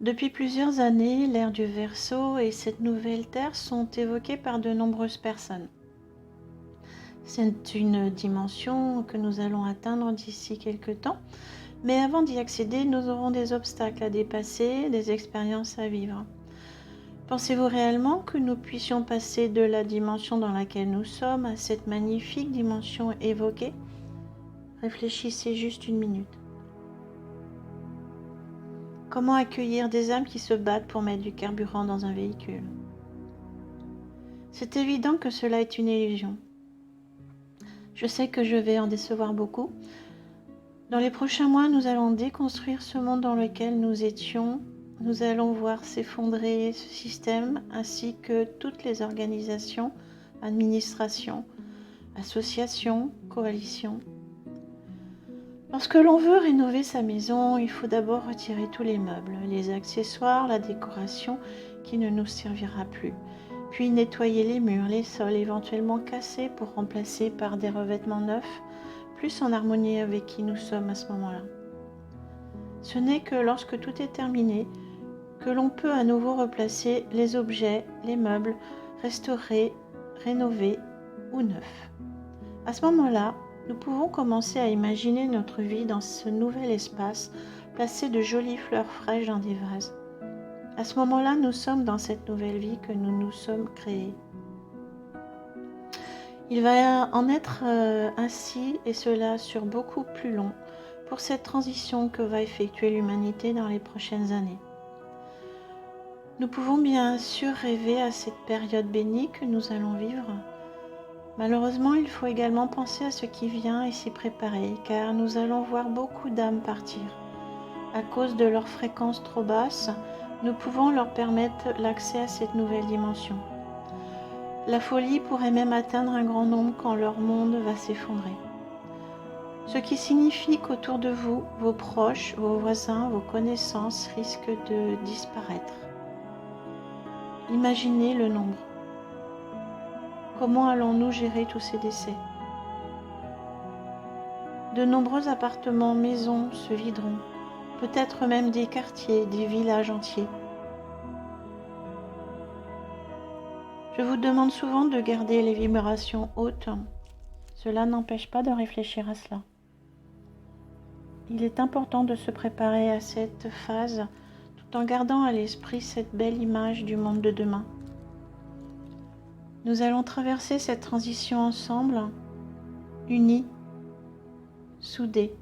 Depuis plusieurs années, l'ère du Verseau et cette nouvelle Terre sont évoquées par de nombreuses personnes. C'est une dimension que nous allons atteindre d'ici quelques temps, mais avant d'y accéder, nous aurons des obstacles à dépasser, des expériences à vivre. Pensez-vous réellement que nous puissions passer de la dimension dans laquelle nous sommes à cette magnifique dimension évoquée ? Réfléchissez juste une minute. Comment accueillir des âmes qui se battent pour mettre du carburant dans un véhicule ? C'est évident que cela est une illusion. Je sais que je vais en décevoir beaucoup. Dans les prochains mois, nous allons déconstruire ce monde dans lequel nous étions. Nous allons voir s'effondrer ce système ainsi que toutes les organisations, administrations, associations, coalitions. Lorsque l'on veut rénover sa maison, il faut d'abord retirer tous les meubles, les accessoires, la décoration qui ne nous servira plus, puis nettoyer les murs, les sols éventuellement cassés pour remplacer par des revêtements neufs, plus en harmonie avec qui nous sommes à ce moment-là. Ce n'est que lorsque tout est terminé que l'on peut à nouveau replacer les objets, les meubles, restaurés, rénovés ou neufs. À ce moment-là, nous pouvons commencer à imaginer notre vie dans ce nouvel espace, placer de jolies fleurs fraîches dans des vases. À ce moment-là, nous sommes dans cette nouvelle vie que nous nous sommes créée. Il va en être ainsi, et cela sur beaucoup plus long, pour cette transition que va effectuer l'humanité dans les prochaines années. Nous pouvons bien sûr rêver à cette période bénie que nous allons vivre. Malheureusement, il faut également penser à ce qui vient et s'y préparer, car nous allons voir beaucoup d'âmes partir. À cause de leur fréquence trop basse, nous pouvons leur permettre l'accès à cette nouvelle dimension. La folie pourrait même atteindre un grand nombre quand leur monde va s'effondrer. Ce qui signifie qu'autour de vous, vos proches, vos voisins, vos connaissances risquent de disparaître. Imaginez le nombre. Comment allons-nous gérer tous ces décès ? De nombreux appartements, maisons se videront, peut-être même des quartiers, des villages entiers. Je vous demande souvent de garder les vibrations hautes. Cela n'empêche pas de réfléchir à cela. Il est important de se préparer à cette phase tout en gardant à l'esprit cette belle image du monde de demain. Nous allons traverser cette transition ensemble, unis, soudés.